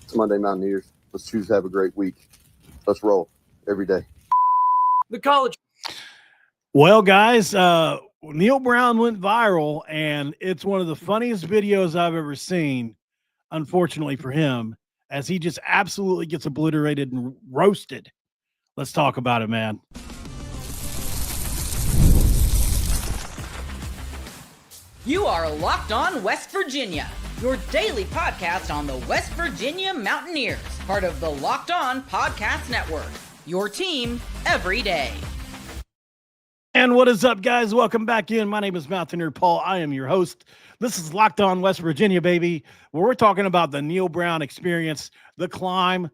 It's Monday, Mountaineers. Let's choose to have a great week. Let's roll every day. The college. Well, guys, Neal Brown went viral, and it's one of the funniest videos I've ever seen, unfortunately for him, as he just absolutely gets obliterated and roasted. Let's talk about it, man. You are Locked On West Virginia, your daily podcast on the West Virginia Mountaineers, part of the Locked On Podcast Network, your team every day. And what is up, guys? Welcome back in. My name is Mountaineer Paul. I am your host. This is Locked On West Virginia, baby, where we're talking about the Neal Brown experience. The climb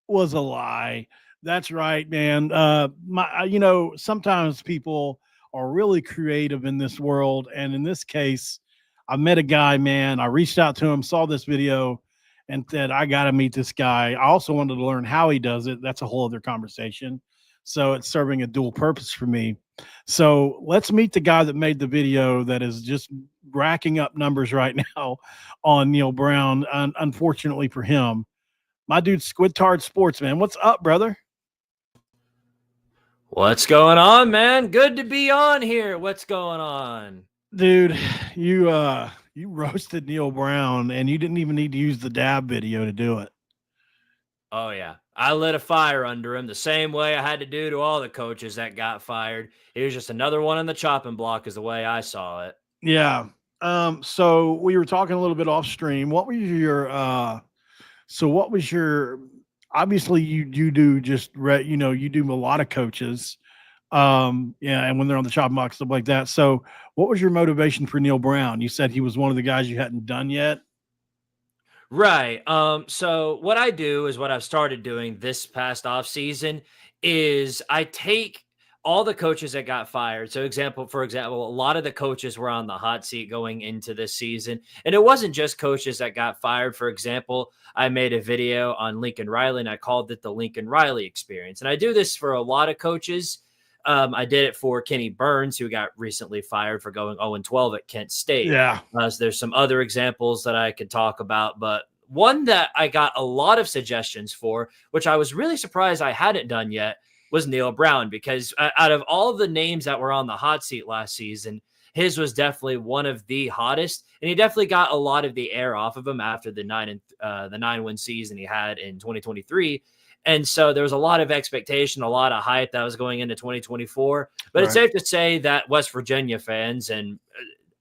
was a lie. That's right, man. Sometimes people are really creative in this world. And in this case, I met a guy, man. I reached out to him, saw this video, and said, I got to meet this guy. I also wanted to learn how he does it. That's a whole other conversation. So it's serving a dual purpose for me. So let's meet the guy that made the video that is just racking up numbers right now on Neal Brown, unfortunately for him. My dude, Squidart Sportsman. What's up, brother? What's going on, man? Good to be on here. What's going on? Dude, you roasted Neal Brown, and you didn't even need to use the dab video to do it. Oh, yeah. I lit a fire under him the same way I had to do to all the coaches that got fired. It was just another one on the chopping block is the way I saw it. Yeah. So we were talking a little bit off stream. What was your obviously you do just you do a lot of coaches. And when they're on the chopping block, stuff like that. So what was your motivation for Neal Brown? You said he was one of the guys you hadn't done yet. Right. So what I do is what I've started doing this past off season is I take all the coaches that got fired. So for example, a lot of the coaches were on the hot seat going into this season. And it wasn't just coaches that got fired. For example, I made a video on Lincoln Riley and I called it the Lincoln Riley experience. And I do this for a lot of coaches. I did it for Kenny Burns, who got recently fired for going 0-12 at Kent State. Yeah. So there's some other examples that I could talk about, but one that I got a lot of suggestions for, which I was really surprised I hadn't done yet, was Neal Brown, because out of all the names that were on the hot seat last season, his was definitely one of the hottest, and he definitely got a lot of the air off of him after the 9-win season he had in 2023. And so there was a lot of expectation, a lot of hype that was going into 2024. But It's safe to say that West Virginia fans and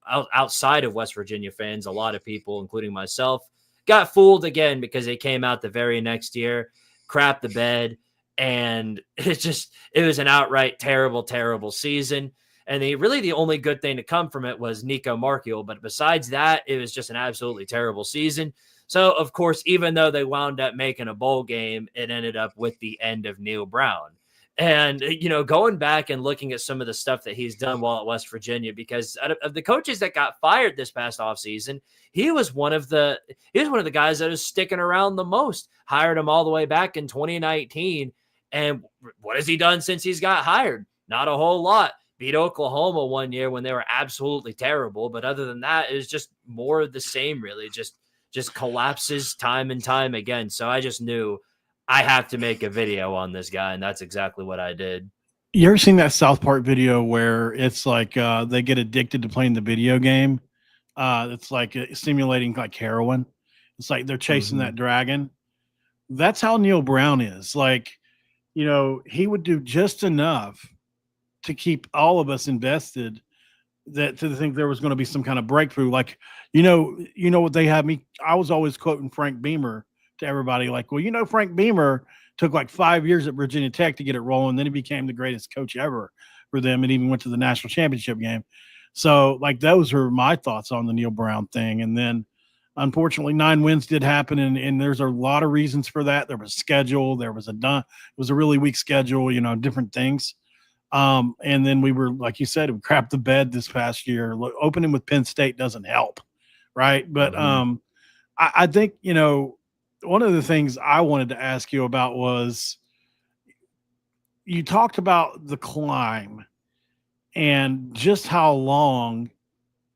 outside of West Virginia fans, a lot of people, including myself, got fooled again because they came out the very next year, crapped the bed, and it was an outright terrible, terrible season. And the only good thing to come from it was Nico Markiel. But besides that, it was just an absolutely terrible season. So, of course, even though they wound up making a bowl game, it ended up with the end of Neal Brown. And, going back and looking at some of the stuff that he's done while at West Virginia, because out of the coaches that got fired this past offseason, he was one of the guys that was sticking around the most. Hired him all the way back in 2019. And what has he done since he's got hired? Not a whole lot. Beat Oklahoma one year when they were absolutely terrible. But other than that, it was just more of the same, really. Just collapses time and time again. So I just knew I have to make a video on this guy, and that's exactly what I did. You ever seen that South Park video where it's like they get addicted to playing the video game? It's like simulating like heroin. It's like they're chasing that dragon. That's how Neal Brown is. Like, he would do just enough to keep all of us invested to think there was going to be some kind of breakthrough. Like, what they had me. I was always quoting Frank Beamer to everybody. Like, well, Frank Beamer took like 5 years at Virginia Tech to get it rolling. Then he became the greatest coach ever for them and even went to the national championship game. So like, those are my thoughts on the Neal Brown thing. And then unfortunately 9 wins did happen. And there's a lot of reasons for that. There was schedule. It was a really weak schedule, different things. And then we were, like you said, we crapped the bed this past year. Opening with Penn State doesn't help. Right. But I think, one of the things I wanted to ask you about was you talked about the climb and just how long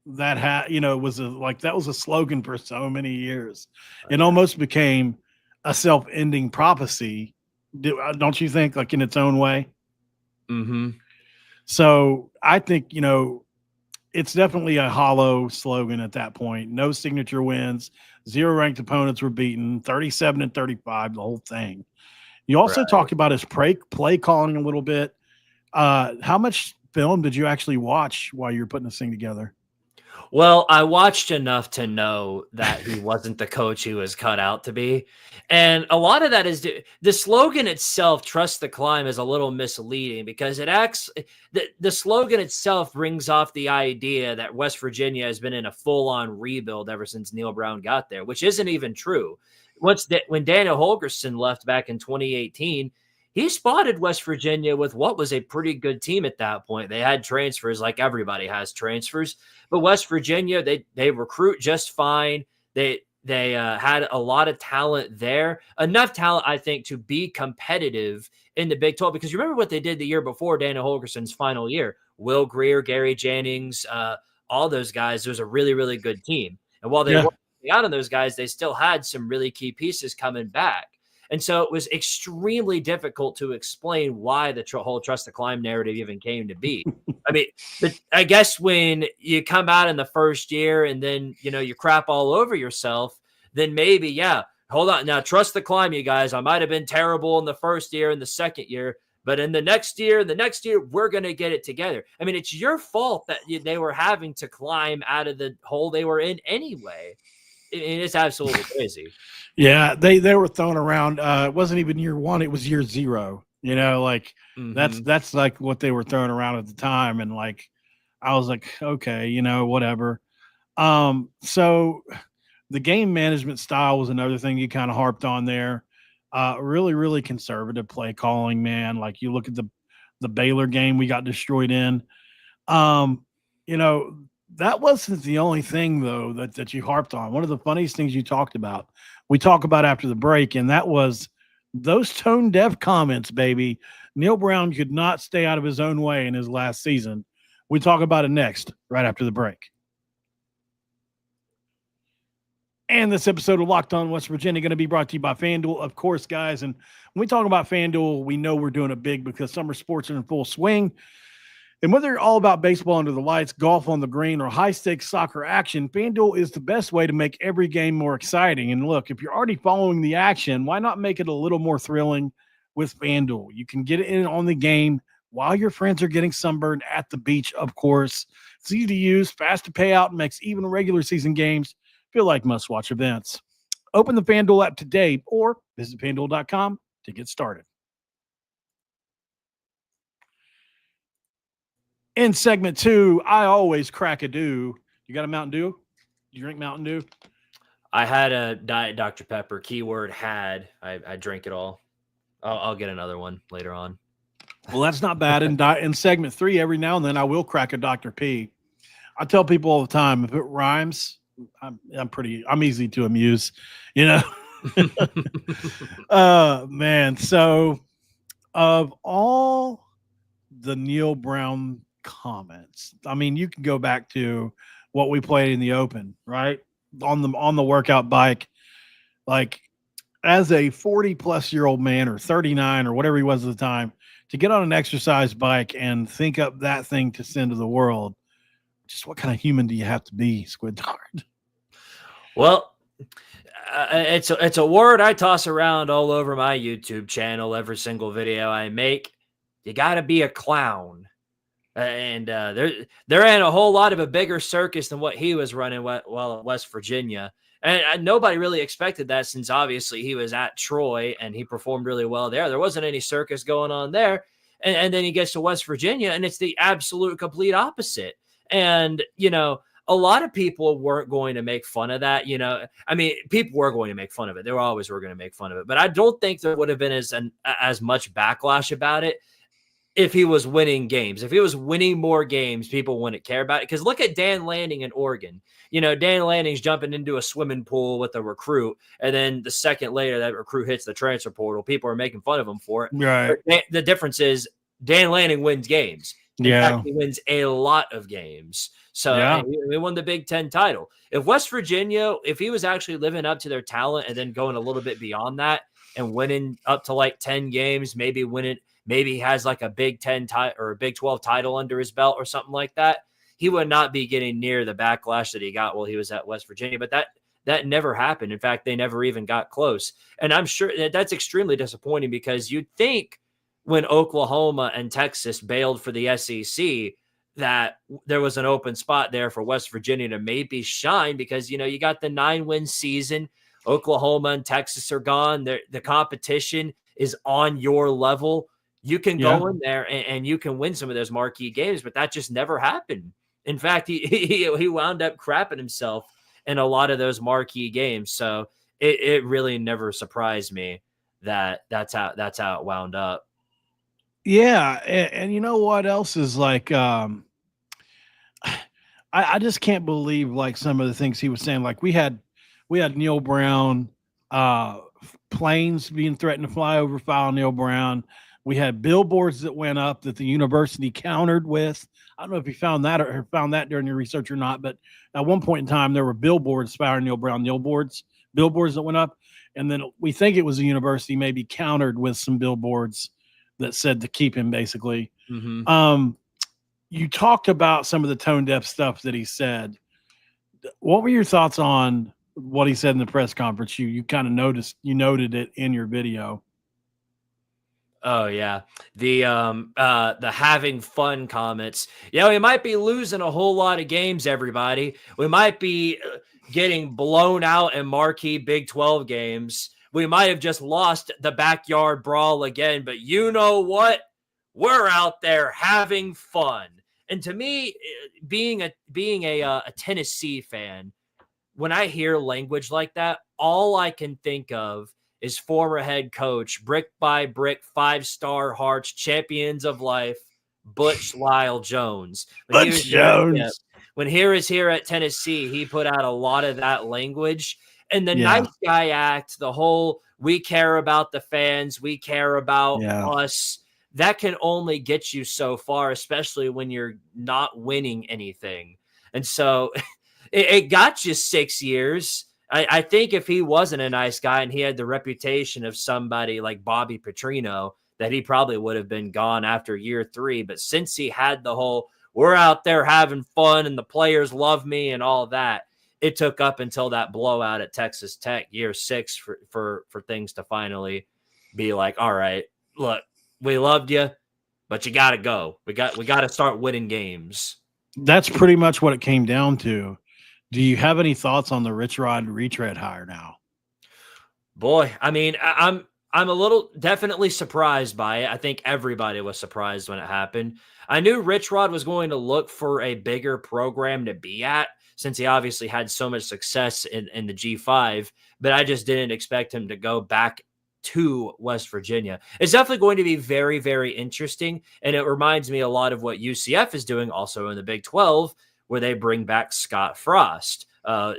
that was that was a slogan for so many years. It almost became a self-ending prophecy. Don't you think, like in its own way? Mm-hmm. So I think, it's definitely a hollow slogan at that point. No signature wins, 0 ranked opponents were beaten, 37-35, the whole thing. You also talked about his play calling a little bit. How much film did you actually watch while you were putting this thing together? Well, I watched enough to know that he wasn't the coach he was cut out to be. And a lot of that is the slogan itself, Trust the Climb, is a little misleading because the slogan itself brings off the idea that West Virginia has been in a full-on rebuild ever since Neal Brown got there, which isn't even true. When Daniel Holgorsen left back in 2018, he spotted West Virginia with what was a pretty good team at that point. They had transfers like everybody has transfers. But West Virginia, they recruit just fine. They had a lot of talent there, enough talent, I think, to be competitive in the Big 12. Because you remember what they did the year before Dana Holgerson's final year. Will Greer, Gary Jennings, all those guys. It was a really, really good team. And while they weren't out on those guys, they still had some really key pieces coming back. And so it was extremely difficult to explain why the whole Trust the Climb narrative even came to be. I mean, but I guess when you come out in the first year and then, you crap all over yourself, then maybe, hold on. Now, trust the climb, you guys. I might have been terrible in the first year and the second year, but in the next year, we're going to get it together. I mean, it's your fault that they were having to climb out of the hole they were in anyway. It's absolutely crazy. Yeah, they were thrown around. It wasn't even year 1; it was year 0. That's like what they were throwing around at the time, and like I was like, okay, whatever. So the game management style was another thing you kind of harped on there. Really, really conservative play calling, man. Like you look at the Baylor game we got destroyed in. That wasn't the only thing, though, that you harped on. One of the funniest things you talked about, we talk about after the break, and that was those tone-deaf comments, baby. Neal Brown could not stay out of his own way in his last season. We talk about it next, right after the break. And this episode of Locked On West Virginia going to be brought to you by FanDuel, of course, guys. And when we talk about FanDuel, we know we're doing it big because summer sports are in full swing. And whether you're all about baseball under the lights, golf on the green, or high-stakes soccer action, FanDuel is the best way to make every game more exciting. And look, if you're already following the action, why not make it a little more thrilling with FanDuel? You can get it in on the game while your friends are getting sunburned at the beach, of course. It's easy to use, fast to pay out, and makes even regular season games feel like must-watch events. Open the FanDuel app today or visit FanDuel.com to get started. In segment 2, I always crack a dew. You got a Mountain Dew? You drink Mountain Dew? I had a Diet Dr. Pepper. Keyword had. I drink it all. I'll get another one later on. Well, that's not bad. In segment 3, every now and then, I will crack a Dr. P. I tell people all the time, if it rhymes, I'm easy to amuse, man. So of all the Neal Brown comments, I mean, you can go back to what we played in the open, right? On the workout bike, like as a 40-plus-year-old man or 39 or whatever he was at the time, to get on an exercise bike and think up that thing to send to the world, just what kind of human do you have to be, Squidart? Well, it's a word I toss around all over my YouTube channel, every single video I make. You got to be a clown. And there ain't a whole lot of a bigger circus than what he was running while at West Virginia. And nobody really expected that since obviously he was at Troy and he performed really well there. There wasn't any circus going on there. And then he gets to West Virginia and it's the absolute complete opposite. And, a lot of people weren't going to make fun of that. I mean, people were going to make fun of it. They were going to make fun of it. But I don't think there would have been as much backlash about it if he was winning games. If he was winning more games, people wouldn't care about it. Because look at Dan Lanning in Oregon. Dan Lanning's jumping into a swimming pool with a recruit, and then the second later that recruit hits the transfer portal. People are making fun of him for it. Right. But the difference is Dan Lanning wins games. In fact, he wins a lot of games. So he won the Big Ten title. If West Virginia, if he was actually living up to their talent and then going a little bit beyond that and winning up to like 10 games, maybe he has like a Big 10 title or a Big 12 title under his belt or something like that, he would not be getting near the backlash that he got while he was at West Virginia. But that never happened. In fact, they never even got close. And I'm sure that's extremely disappointing because you'd think when Oklahoma and Texas bailed for the SEC that there was an open spot there for West Virginia to maybe shine because, you got the 9-win season. Oklahoma and Texas are gone. The competition is on your level. You can go in there and you can win some of those marquee games, but that just never happened. In fact, he wound up crapping himself in a lot of those marquee games. So it really never surprised me that's how it wound up. Yeah. And you know what else is like, I just can't believe like some of the things he was saying. Like we had Neal Brown, planes being threatened to fly over foul Neal Brown. We had billboards that went up that the university countered with. I don't know if you found that or found that during your research or not, but at one point in time, there were billboards firing Neal Brown, billboards that went up. And then we think it was the university maybe countered with some billboards that said to keep him basically. Mm-hmm. You talked about some of the tone deaf stuff that he said. What were your thoughts on what he said in the press conference? You kind of noted it in your video. Oh yeah. The having fun comments. We might be losing a whole lot of games, everybody. We might be getting blown out in marquee Big 12 games. We might have just lost the backyard brawl again, but you know what? We're out there having fun. And to me, being a Tennessee fan, when I hear language like that, all I can think of is former head coach, brick by brick, 5-star Hearts, champions of life, Butch Lyle Jones. When he was here at Tennessee, he put out a lot of that language. And the nice guy act, the whole we care about the fans, we care about us, that can only get you so far, especially when you're not winning anything. And so it got you 6 years. I think if he wasn't a nice guy and he had the reputation of somebody like Bobby Petrino, that he probably would have been gone after year 3. But since he had the whole, we're out there having fun and the players love me and all that, it took up until that blowout at Texas Tech year 6 for things to finally be like, all right, look, we loved you, but you got to go. We got to start winning games. That's pretty much what it came down to. Do you have any thoughts on the Rich Rod retread hire now? Boy, I mean, I'm a little definitely surprised by it. I think everybody was surprised when it happened. I knew Rich Rod was going to look for a bigger program to be at since he obviously had so much success in the G5, but I just didn't expect him to go back to West Virginia. It's definitely going to be very, very interesting, and it reminds me a lot of what UCF is doing also in the Big 12, where they bring back Scott Frost.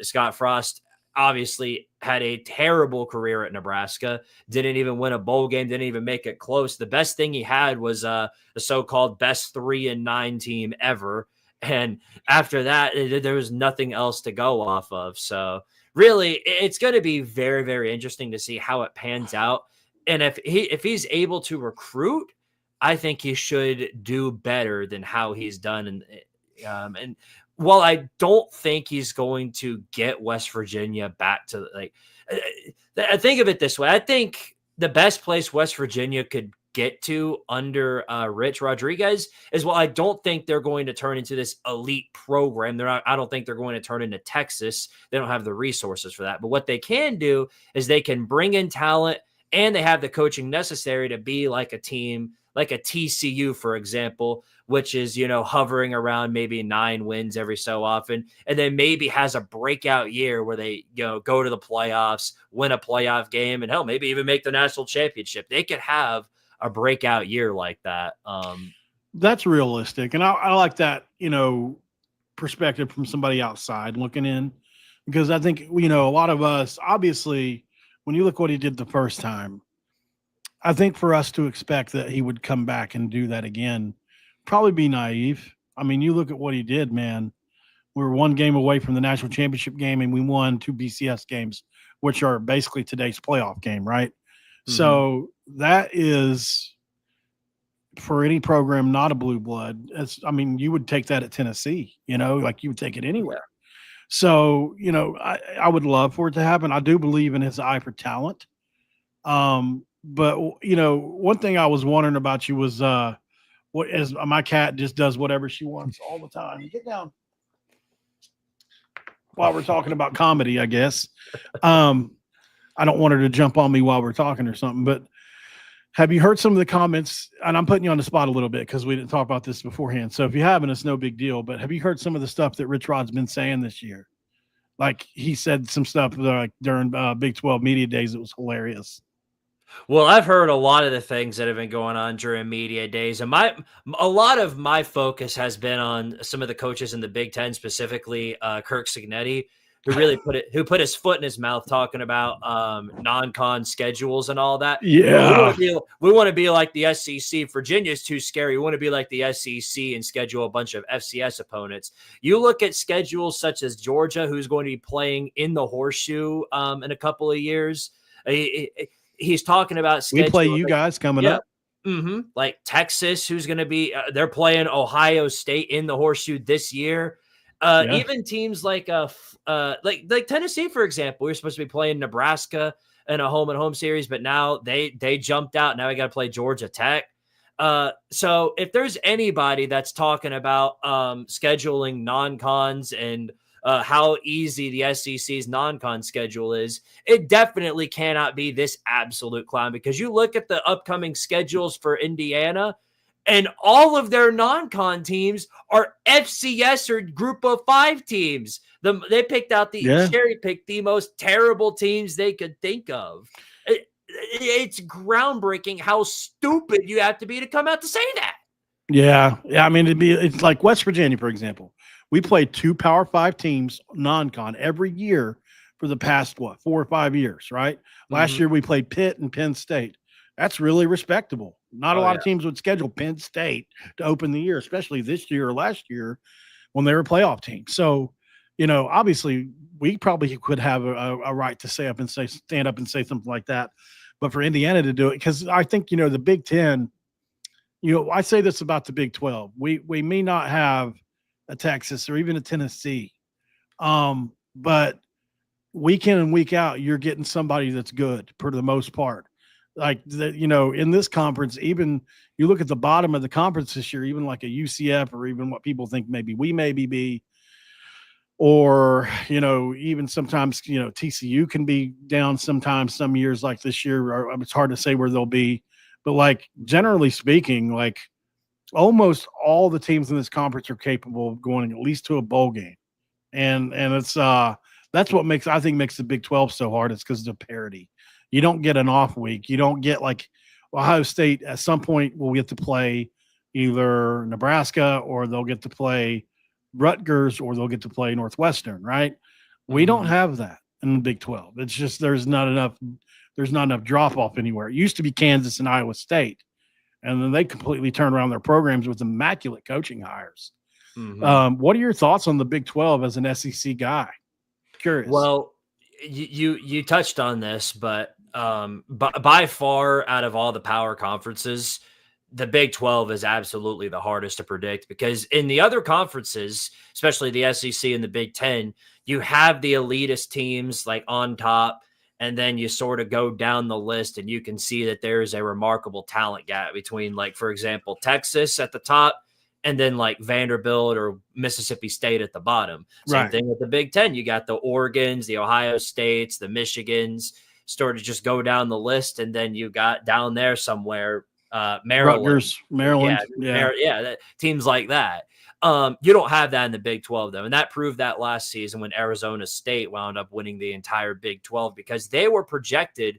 Scott Frost obviously had a terrible career at Nebraska, didn't even win a bowl game, didn't even make it close. The best thing he had was the so-called best 3-9 team ever. And after that, there was nothing else to go off of. So really, it's going to be very, very interesting to see how it pans out. And if he's able to recruit, I think he should do better than how he's done. And while I don't think he's going to get West Virginia back to I think of it this way. I think the best place West Virginia could get to under Rich Rodriguez is, I don't think they're going to turn into this elite program. I don't think they're going to turn into Texas. They don't have the resources for that. But what they can do is they can bring in talent, and they have the coaching necessary to be like a team, like a TCU, for example, which is, hovering around maybe 9 wins every so often, and then maybe has a breakout year where they, go to the playoffs, win a playoff game, and hell, maybe even make the national championship. They could have a breakout year like that. That's realistic. And I like that, perspective from somebody outside looking in, because I think, a lot of us, obviously, when you look what he did the first time, I think for us to expect that he would come back and do that again probably be naive. I mean, you look at what he did, man. We were one game away from the national championship game, and we won 2 BCS games, which are basically today's playoff game, right? Mm-hmm. So that is, for any program not a blue blood, you would take that at Tennessee, like you would take it anywhere. Yeah. So, I would love for it to happen. I do believe in his eye for talent. But one thing I was wondering about you was my cat just does whatever she wants all the time. Get down. While we're talking about comedy, I guess. I don't want her to jump on me while we're talking or something, but have you heard some of the comments? And I'm putting you on the spot a little bit because we didn't talk about this beforehand. So if you haven't, it's no big deal. But have you heard some of the stuff that Rich Rod's been saying this year? Like he said some stuff like during Big 12 media days. It was hilarious. Well, I've heard a lot of the things that have been going on during media days, and a lot of my focus has been on some of the coaches in the Big Ten, specifically Kirk Cignetti, who put his foot in his mouth talking about non-con schedules and all that. Yeah, we want to be like the SEC. Virginia's too scary. We want to be like the SEC and schedule a bunch of FCS opponents. You look at schedules such as Georgia, who's going to be playing in the Horseshoe in a couple of years. He's talking about schedule. We play you guys coming up. Mm-hmm. Like Texas, who's going to be they're playing Ohio State in the Horseshoe this year. Even teams like Tennessee, for example, we're supposed to be playing Nebraska in a home-and-home series, but now they jumped out. Now we got to play Georgia Tech. So if there's anybody that's talking about scheduling non-cons and how easy the SEC's non-con schedule is, it definitely cannot be this absolute clown, because you look at the upcoming schedules for Indiana and all of their non-con teams are FCS or group of 5 teams. They picked out cherry-picked the most terrible teams they could think of. It's groundbreaking how stupid you have to be to come out to say that. Yeah. I mean, it's like West Virginia, for example. We played 2 Power 5 teams non-con every year for the past, 4 or 5 years, right? Last year we played Pitt and Penn State. That's really respectable. Not a lot of teams would schedule Penn State to open the year, especially this year or last year when they were playoff teams. So, obviously we probably could have a right to stand up and say something like that. But for Indiana to do it, because I think, the Big Ten, I say this about the Big 12. We may not have a Texas or even a Tennessee. But week in and week out, you're getting somebody that's good for the most part. Like in this conference, even you look at the bottom of the conference this year, even like a UCF or even what people think maybe we maybe be, or, even sometimes, TCU can be down sometimes, some years like this year, or it's hard to say where they'll be, but like generally speaking, like almost all the teams in this conference are capable of going at least to a bowl game. And it's, that's what makes the Big 12 so hard. It's because of the parity. You don't get an off week. You don't get like Ohio State at some point will get to play either Nebraska, or they'll get to play Rutgers, or they'll get to play Northwestern, right? We don't have that in the Big 12. It's just there's not enough drop off anywhere. It used to be Kansas and Iowa State, and then they completely turned around their programs with immaculate coaching hires. What are your thoughts on the Big 12 as an SEC guy? Curious. Well, you touched on this, but by far out of all the power conferences, the Big 12 is absolutely the hardest to predict, because in the other conferences, especially the SEC and the Big 10, you have the elitist teams like on top, and then you sort of go down the list and you can see that there is a remarkable talent gap between, like, for example, Texas at the top and then like Vanderbilt or Mississippi State at the bottom. Same thing with the Big 10. You got the Oregons, the Ohio States, the Michigans, sort of just go down the list. And then you got down there somewhere, Maryland. Rutgers, Maryland. Teams like that. You don't have that in the Big 12, though. And that proved that last season when Arizona State wound up winning the entire Big 12, because they were projected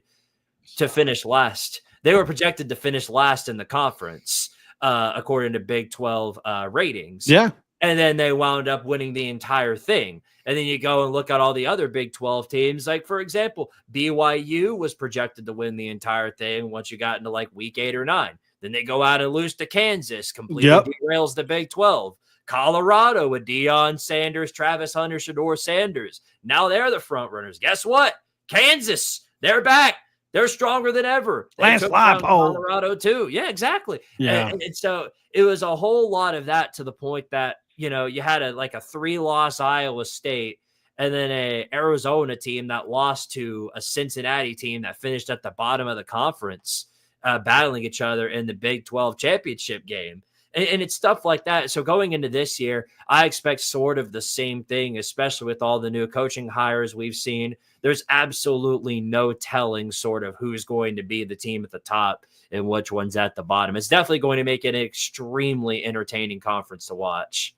to finish last. They were projected to finish last in the conference, according to Big 12 ratings. Yeah. And then they wound up winning the entire thing. And then you go and look at all the other Big 12 teams. Like, for example, BYU was projected to win the entire thing once you got into like week 8 or 9. Then they go out and lose to Kansas, completely derails the Big 12. Colorado with Deion Sanders, Travis Hunter, Shedeur Sanders. Now they're the front runners. Guess what? Kansas, they're back. They're stronger than ever. They took down Colorado too. Yeah, exactly. Yeah. And so it was a whole lot of that, to the point that, you know, you had a 3-loss Iowa State, and then a Arizona team that lost to a Cincinnati team that finished at the bottom of the conference, battling each other in the Big 12 championship game. And it's stuff like that. So going into this year, I expect sort of the same thing, especially with all the new coaching hires we've seen. There's absolutely no telling sort of who's going to be the team at the top and which one's at the bottom. It's definitely going to make it an extremely entertaining conference to watch.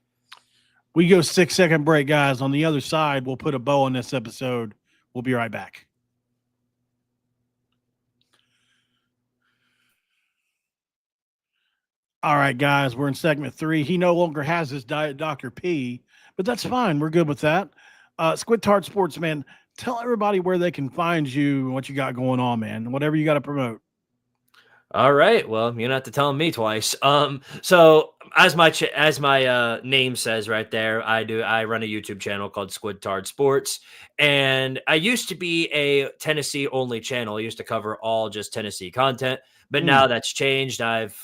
We go 6-second break, guys. On the other side, we'll put a bow on this episode. We'll be right back. All right, guys, we're in segment 3. He no longer has his Diet Dr. P, but that's fine. We're good with that. Squidart Sportsman, tell everybody where they can find you and what you got going on, man. Whatever you got to promote. All right. Well, you don't have to tell me twice. So as my name says right there, I run a YouTube channel called Squidart Sports, and I used to be a Tennessee only channel. I used to cover all just Tennessee content, but now that's changed. I've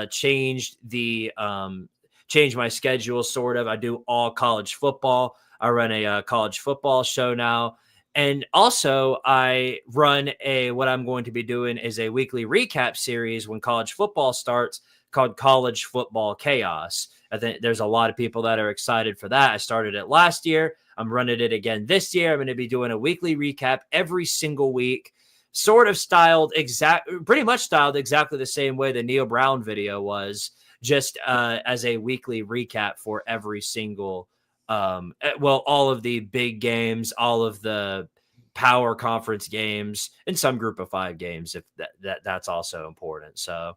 changed my schedule sort of. I do all college football. I run a college football show now. And also I run what I'm going to be doing is a weekly recap series when college football starts, called College Football Chaos. I think there's a lot of people that are excited for that. I started it last year. I'm running it again this year. I'm going to be doing a weekly recap every single week, pretty much styled exactly the same way the Neal Brown video was, just as a weekly recap for every single all of the big games, all of the power conference games, and some group of 5 games, if that's also important. So,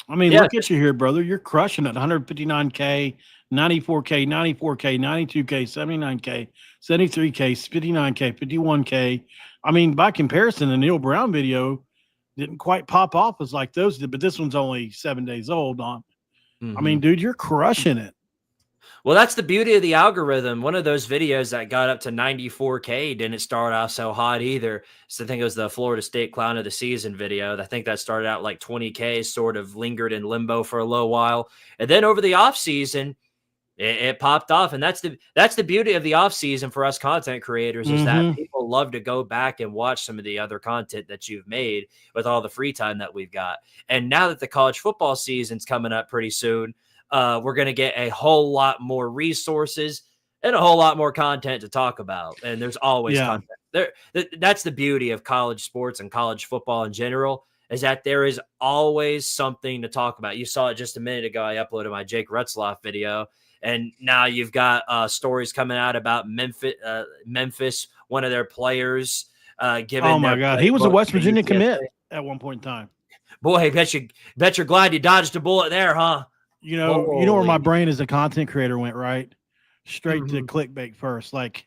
I mean, look at you here, brother. You're crushing it. 159K, 94K, 94K, 92K, 79K, 73K, 59K, 51K. I mean, by comparison, the Neal Brown video didn't quite pop off as like those did, but this one's only 7 days old. I mean, dude, you're crushing it. Well, that's the beauty of the algorithm. One of those videos that got up to 94K didn't start off so hot either. So I think it was the Florida State Clown of the Season video. I think that started out like 20K, sort of lingered in limbo for a little while. And then over the offseason, it popped off. And that's the beauty of the offseason for us content creators, is that people love to go back and watch some of the other content that you've made with all the free time that we've got. And now that the college football season's coming up pretty soon, we're going to get a whole lot more resources and a whole lot more content to talk about. And there's always content there. That's the beauty of college sports and college football in general, is that there is always something to talk about. You saw it just a minute ago. I uploaded my Jake Retzloff video, and now you've got stories coming out about Memphis, one of their players, giving. Oh my God. He was a West Virginia commit at one point in time. Boy, bet you're glad you dodged a bullet there, huh? You know where my brain as a content creator went, right? Straight to clickbait first. Like,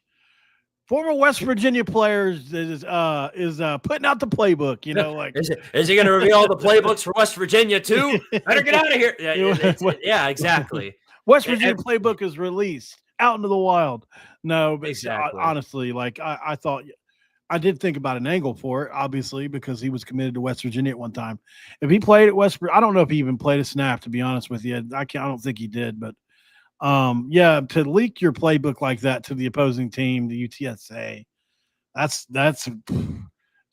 former West Virginia players is putting out the playbook, like. Is he going to reveal the playbooks for West Virginia too? Better get out of here. Yeah, exactly. West Virginia playbook is released out into the wild. No, but exactly. Honestly, like I thought, I did think about an angle for it, obviously, because he was committed to West Virginia at one time. If he played at West Virginia, I don't know if he even played a snap, to be honest with you. I don't think he did, but to leak your playbook like that to the opposing team, the UTSA, that's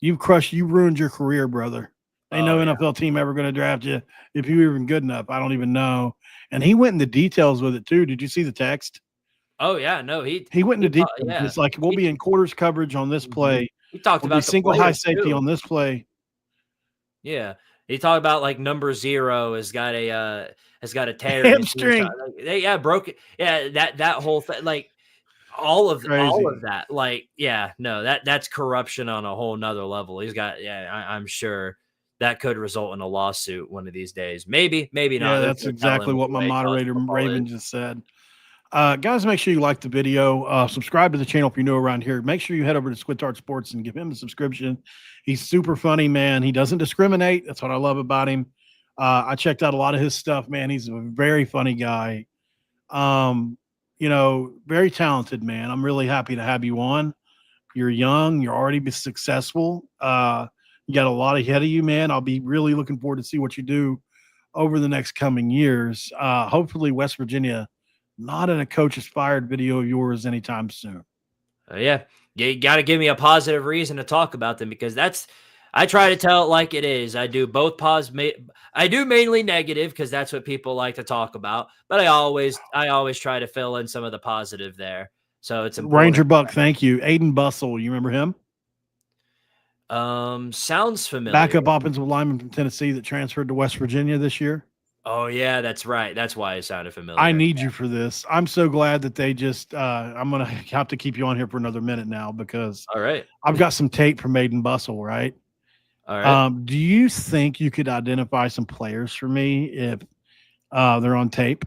you ruined your career, brother. Ain't no NFL team ever going to draft you if you're even good enough. I don't even know. And he went into details with it too. Did you see the text? Oh yeah, no, he went into details. Yeah. It's like we'll be in quarters coverage on this play. He talked about single high safety too on this play. Yeah, he talked about like number 0 has got a tear hamstring. Broke it. Yeah, that whole thing, like all of that. Like, yeah, no, that's corruption on a whole nother level. He's got I'm sure that could result in a lawsuit one of these days. Maybe not. Yeah, that's exactly what my moderator Raven just said. Guys, make sure you like the video. Subscribe to the channel if you're new around here. Make sure you head over to Squidart Sports and give him a subscription. He's super funny, man. He doesn't discriminate. That's what I love about him. I checked out a lot of his stuff, man. He's a very funny guy. Very talented, man. I'm really happy to have you on. You're young. You're already successful. You got a lot ahead of you, man. I'll be really looking forward to see what you do over the next coming years. Hopefully West Virginia, not in a coach aspired video of yours anytime soon. Yeah. You got to give me a positive reason to talk about them, because I try to tell it like it is. I do both I do mainly negative because that's what people like to talk about, but I always try to fill in some of the positive there. So it's important. Ranger Buck, thank you. Aiden Bustle, you remember him? Sounds familiar. Backup offensive lineman from Tennessee that transferred to West Virginia this year. Oh yeah, that's right. That's why it sounded familiar. I need you for this. I'm so glad that they just I'm gonna have to keep you on here for another minute now, because all right, I've got some tape from Aiden Bustle, right? All right. Do you think you could identify some players for me if they're on tape?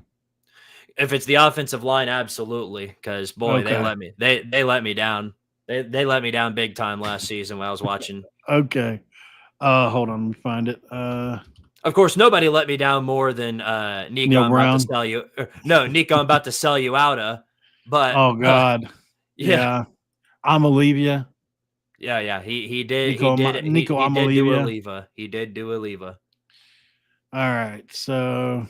If it's the offensive line, absolutely. Because boy, Okay. they let me down. They let me down big time last season when I was watching. Okay. Hold on, let me find it. Of course, nobody let me down more than Nico. Neal I'm Brown. about to sell you. No, Nico, I'm about to sell you out of. But Oh God. Yeah. I'm gonna leave you. Yeah. He did. Nico, he did. Nico, he I'm did gonna do leave a ya. Leva. He did do a Leva. All right. So,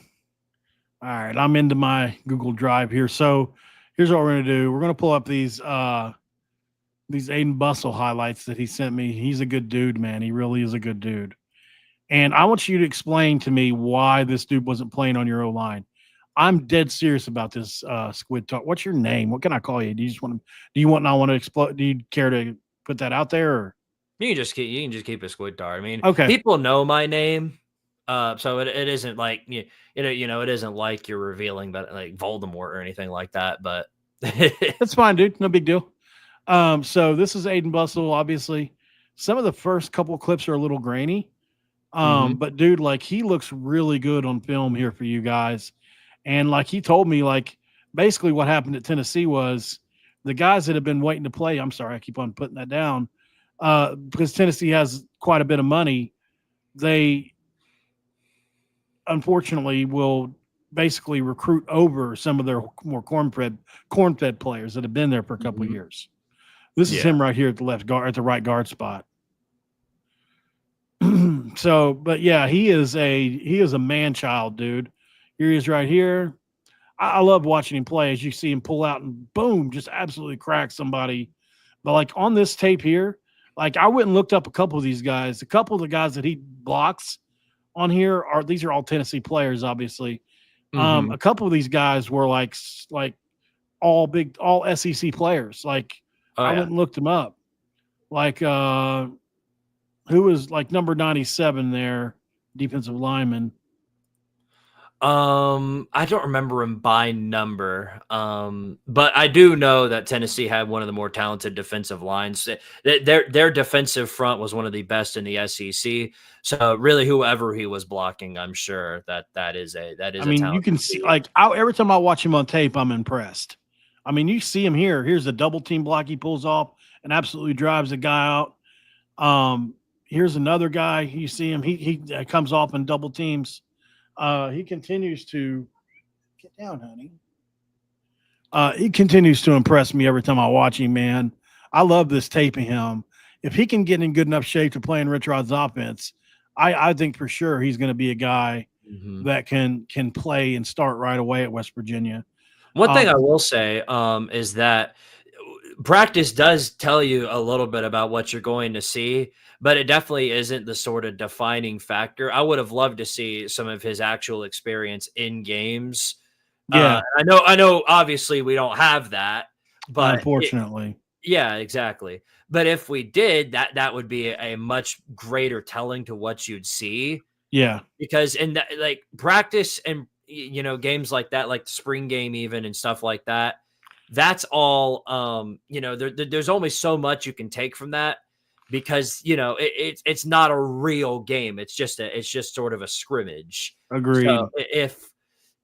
all right. I'm into my Google Drive here. So here's what we're going to do. We're going to pull up these Aiden Bustle highlights that he sent me. He's a good dude, man. He really is a good dude. And I want you to explain to me why this dude wasn't playing on your O-line. I'm dead serious about this Squid Talk. What's your name? What can I call you? Do you want to explode? Do you care to put that out there? Or? You can just keep a Squidart. I mean, okay. People know my name. So it isn't like it isn't like you're revealing that like Voldemort or anything like that, but that's fine, dude. No big deal. So this is Aiden Bustle. Obviously, some of the first couple clips are a little grainy, but dude, like he looks really good on film here for you guys. And like he told me, like basically what happened at Tennessee was the guys that have been waiting to play. I'm sorry, I keep on putting that down because Tennessee has quite a bit of money. They unfortunately will basically recruit over some of their more corn-fed players that have been there for a couple of years. This is him right here at the left guard, at the right guard spot. So, but yeah, he is a man child, dude. Here he is right here. I love watching him play as you see him pull out and boom, just absolutely crack somebody. But like on this tape here, like I went and looked up a couple of these guys. A couple of the guys that he blocks on here these are all Tennessee players, obviously. A couple of these guys were like all SEC players. Like I went and looked them up. Like who was like number 97 there, defensive lineman. I don't remember him by number. But I do know that Tennessee had one of the more talented defensive lines. Their defensive front was one of the best in the SEC. So really, whoever he was blocking, I'm sure that is. I mean, you can see like every time I watch him on tape, I'm impressed. I mean, you see him here. Here's a double team block he pulls off and absolutely drives the guy out. Here's another guy. You see him. He comes off and double teams. He continues to get down, honey. He continues to impress me every time I watch him, man. I love this tape of him. If he can get in good enough shape to play in Rich Rod's offense, I think for sure he's going to be a guy that can play and start right away at West Virginia. One thing I will say is that practice does tell you a little bit about what you're going to see, but it definitely isn't the sort of defining factor. I would have loved to see some of his actual experience in games. Yeah, I know. Obviously, we don't have that, but unfortunately, yeah, exactly. But if we did, that would be a much greater telling to what you'd see. Yeah, because in that, like practice and games like that, like the spring game, even and stuff like that. That's all. There's only so much you can take from that. Because it's not a real game. It's just sort of a scrimmage. Agreed. So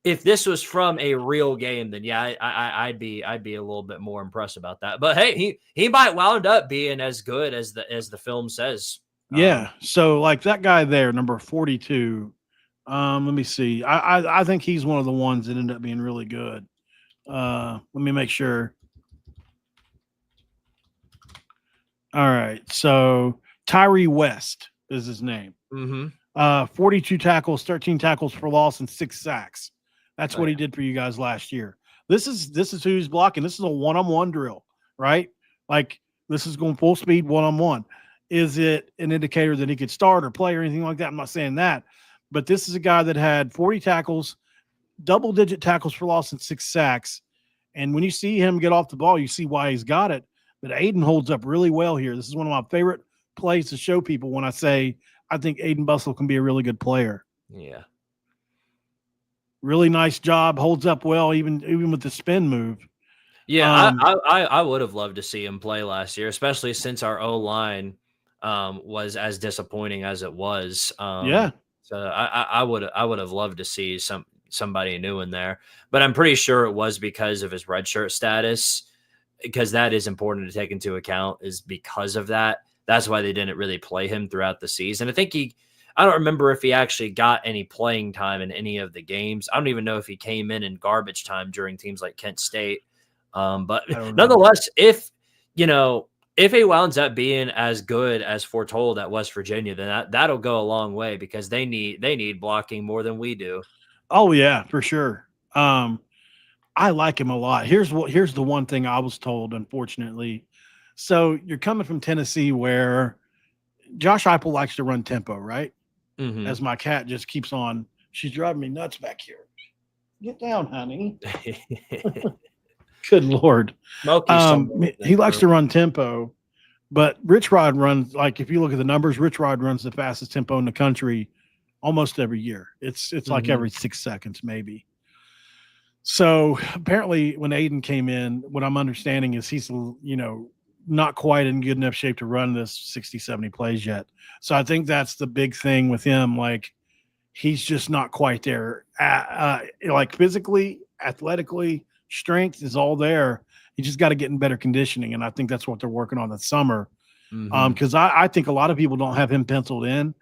if this was from a real game, then yeah, I'd be a little bit more impressed about that. But hey, he might wound up being as good as the film says. Yeah. So like that guy there, number 42, Let me see. I think he's one of the ones that ended up being really good. Let me make sure. All right. So Tyree West is his name. 42 tackles, 13 tackles for loss, and 6 sacks. That's what he did for you guys last year. This is who he's blocking. This is a one-on-one drill, right? Like this is going full speed one-on-one. Is it an indicator that he could start or play or anything like that? I'm not saying that. But this is a guy that had 40 tackles, double-digit tackles for loss, and 6 sacks. And when you see him get off the ball, you see why he's got it. But Aiden holds up really well here. This is one of my favorite plays to show people when I say I think Aiden Bustle can be a really good player. Yeah. Really nice job. Holds up well, even with the spin move. Yeah, I would have loved to see him play last year, especially since our O-line was as disappointing as it was. Yeah. So I would have loved to see somebody new in there. But I'm pretty sure it was because of his redshirt status, because that is important to take into account, is because of that. That's why they didn't really play him throughout the season. I don't remember if he actually got any playing time in any of the games. I don't even know if he came in garbage time during teams like Kent State. But nonetheless, if he winds up being as good as foretold at West Virginia, then that'll go a long way, because they need blocking more than we do. Oh yeah, for sure. I like him a lot. Here's the one thing I was told, unfortunately. So you're coming from Tennessee, where Josh Heupel likes to run tempo, right? Mm-hmm. As my cat just keeps on, she's driving me nuts back here. Get down, honey. Good Lord. He likes to run tempo, but Rich Rod runs, like if you look at the numbers, Rich Rod runs the fastest tempo in the country almost every year. It's like every 6 seconds, maybe. So apparently when Aiden came in, what I'm understanding is he's, not quite in good enough shape to run this 60, 70 plays yet. So I think that's the big thing with him. Like he's just not quite there. Like physically, athletically, strength is all there. You just got to get in better conditioning. And I think that's what they're working on this summer. Because I think a lot of people don't have him penciled in.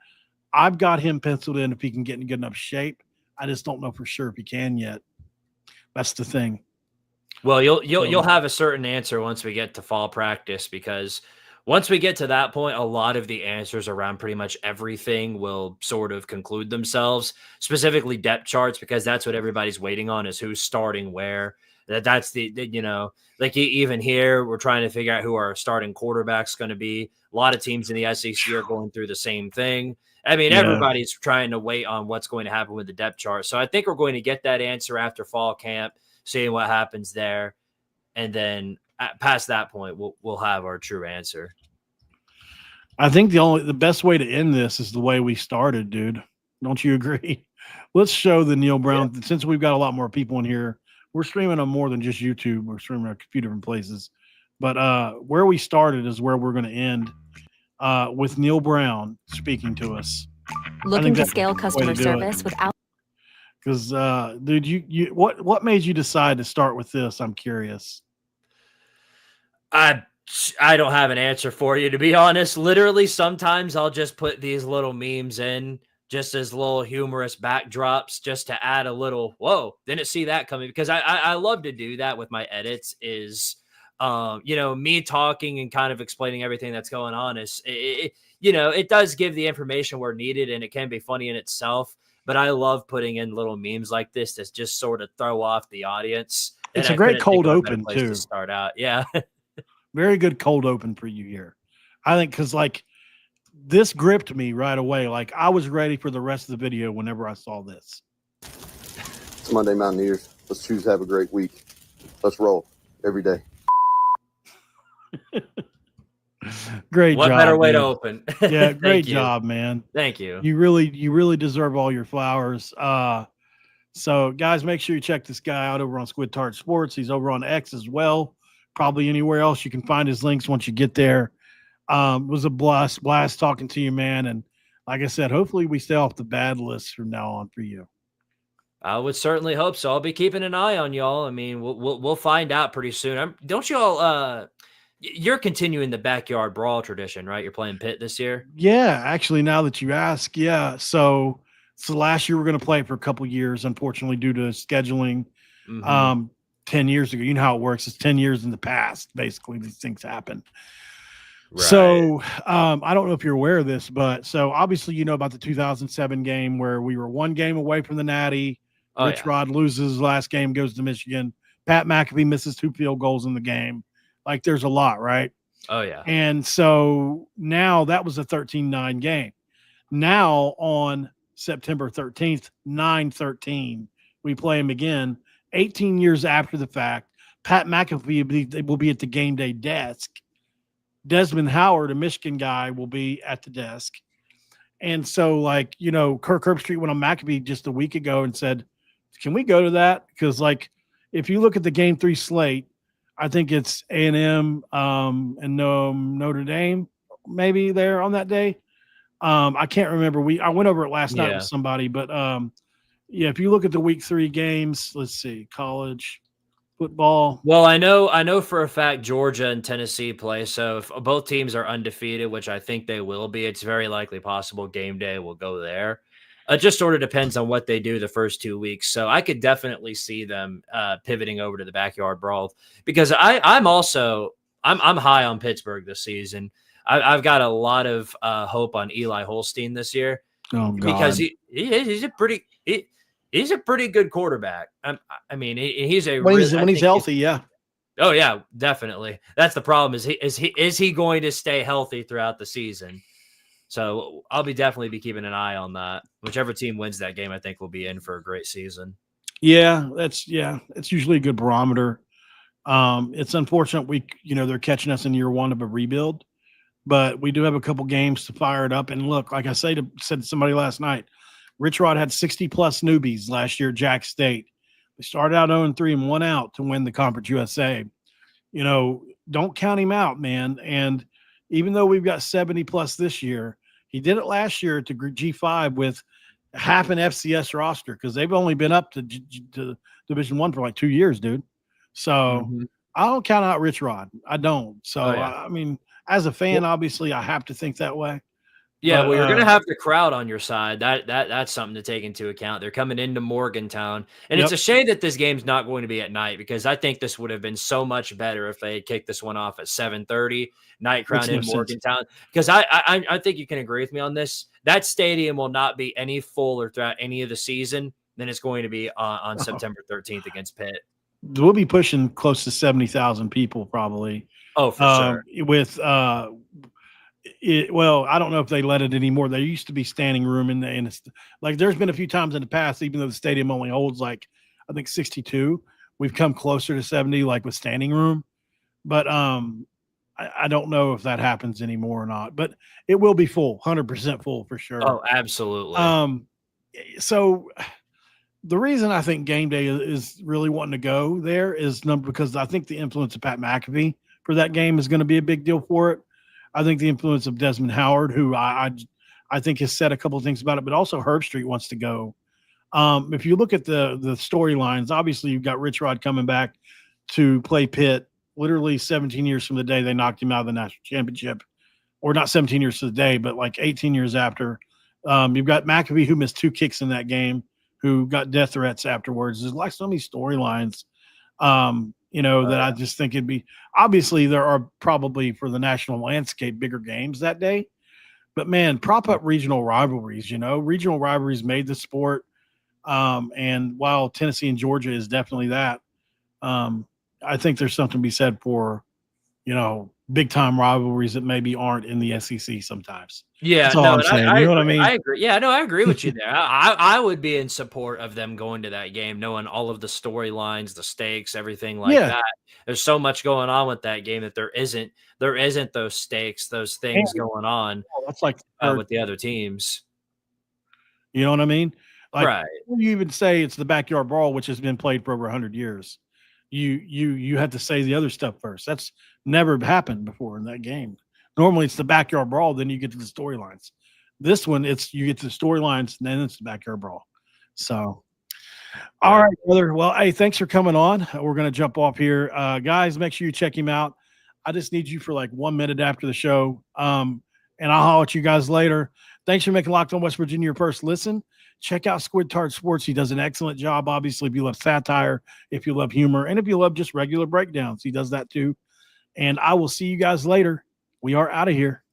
I've got him penciled in if he can get in good enough shape. I just don't know for sure if he can yet. That's the thing. Well, you'll have a certain answer once we get to fall practice, because once we get to that point, a lot of the answers around pretty much everything will sort of conclude themselves, specifically depth charts, because that's what everybody's waiting on, is who's starting where. That's even here, we're trying to figure out who our starting quarterback's going to be. A lot of teams in the SEC are going through the same thing. I mean, everybody's trying to wait on what's going to happen with the depth chart. So I think we're going to get that answer after fall camp, seeing what happens there. And then past that point, we'll have our true answer. I think the best way to end this is the way we started, dude. Don't you agree? Let's show the Neal Brown. Yeah. Since we've got a lot more people in here, we're streaming on more than just YouTube. We're streaming on a few different places. But where we started is where we're going to end, with Neal Brown speaking to us. Looking to scale customer service without. Because, dude, you what made you decide to start with this? I'm curious. I don't have an answer for you, to be honest. Literally, sometimes I'll just put these little memes in just as little humorous backdrops, just to add a little, whoa, didn't see that coming. Because I love to do that with my edits, is, me talking and kind of explaining everything that's going on. It does give the information where needed, and it can be funny in itself. But I love putting in little memes like this that just sort of throw off the audience. It's a great cold open, too. To start out. Yeah. Very good cold open for you here. I think because, this gripped me right away. Like, I was ready for the rest of the video whenever I saw this. It's Monday, Mountaineers. Let's choose to have a great week. Let's roll every day. Great job. What better dude. way to open? Yeah, great job, man. Thank you. You really deserve all your flowers. So guys, make sure you check this guy out over on Squidart Sports. He's over on X as well. Probably anywhere else you can find his links once you get there. It was a blast talking to you, man. And like I said, hopefully we stay off the bad list from now on for you. I would certainly hope so. I'll be keeping an eye on y'all. I mean, we'll find out pretty soon. Don't y'all? You're continuing the backyard brawl tradition, right? You're playing Pitt this year. Yeah, actually, now that you ask, yeah. So So last year we're going to play it for a couple years, unfortunately, due to scheduling. Mm-hmm. 10 years ago, you know how it works. It's 10 years in the past. Basically, these things happen. Right. So I don't know if you're aware of this, but so obviously you know about the 2007 game where we were one game away from the Natty. Rich Rod loses his last game, goes to Michigan. Pat McAfee misses 2 field goals in the game. Like there's a lot, right? Oh, yeah. And so now that was a 13-9 game. Now on September 13th, 9-13, we play him again. 18 years after the fact, Pat McAfee will be at the game day desk. Desmond Howard, a Michigan guy, will be at the desk. And so, like, you know, Kirk Herbstreit went on McAfee just a week ago and said, can we go to that? Because, like, if you look at the Game 3 slate, I think it's A&M and Notre Dame maybe there on that day. I can't remember. I went over it last night with somebody, but yeah, if you look at the week 3 games, let's see, college football. Well, I know for a fact Georgia and Tennessee play. So if both teams are undefeated, which I think they will be, it's very likely possible game day will go there. It just sort of depends on what they do the first 2 weeks. So I could definitely see them pivoting over to the backyard brawl because I'm high on Pittsburgh this season. I've got a lot of hope on Eli Holstein this year. Oh, God. Because he's a pretty good quarterback. I mean, he's a when he's healthy, yeah. Oh yeah, definitely. That's the problem. Is he going to stay healthy throughout the season? So I'll definitely be keeping an eye on that. Whichever team wins that game, I think will be in for a great season. Yeah, it's usually a good barometer. It's unfortunate they're catching us in year 1 of a rebuild, but we do have a couple games to fire it up. And look, like I said to somebody last night, Rich Rod had 60-plus newbies last year at Jack State. They started out 0-3 and 1 out to win the Conference USA. You know, don't count him out, man. And even though we've got 70-plus this year, he did it last year to G5 with half an FCS roster because they've only been up to Division I for like 2 years, dude. So I don't count out Rich Rod. I don't. So, I mean, as a fan, obviously, I have to think that way. Yeah, well, you're going to have the crowd on your side. That's something to take into account. They're coming into Morgantown, and it's a shame that this game's not going to be at night because I think this would have been so much better if they had kicked this one off at 7:30, night crown in Morgantown. Because I think you can agree with me on this. That stadium will not be any fuller throughout any of the season than it's going to be on September 13th against Pitt. We'll be pushing close to 70,000 people probably. Oh, for sure. With well, I don't know if they let it anymore. There used to be standing room in the like. There's been a few times in the past, even though the stadium only holds like I think 62, we've come closer to 70, like with standing room. But I don't know if that happens anymore or not. But it will be full, 100% full for sure. Oh, absolutely. So the reason I think game day is really wanting to go there is because I think the influence of Pat McAfee for that game is going to be a big deal for it. I think the influence of Desmond Howard, who I think has said a couple of things about it, but also Herbstreit wants to go. If you look at the storylines, obviously you've got Rich Rod coming back to play Pitt literally 17 years from the day they knocked him out of the national championship, or not 17 years to the day, but like 18 years after. You've got McAfee, who missed 2 kicks in that game, who got death threats afterwards. There's like so many storylines. That I just think it'd be obviously there are probably for the national landscape bigger games that day, but man, prop up regional rivalries. Regional rivalries made the sport. And while Tennessee and Georgia is definitely that, I think there's something to be said for, big time rivalries that maybe aren't in the SEC sometimes. Yeah, that's all I'm saying. You know what I mean? I agree. Yeah, no, I agree with you there. I would be in support of them going to that game, knowing all of the storylines, the stakes, everything like that. There's so much going on with that game that there isn't those stakes, those things going on. That's like with the other teams. You know what I mean? Like, right. You even say it's the backyard brawl, which has been played for over 100 years. You have to say the other stuff first. That's never happened before in that game. Normally it's the backyard brawl, then you get to the storylines. This one, you get to the storylines, and then it's the backyard brawl. So, all right, brother. Well, hey, thanks for coming on. We're going to jump off here. Guys, make sure you check him out. I just need you for like 1 minute after the show, and I'll holler at you guys later. Thanks for making Locked On West Virginia your first listen. check out Squidart Sports. He does an excellent job. Obviously, if you love satire, if you love humor, and if you love just regular breakdowns, he does that too. And I will see you guys later. We are out of here.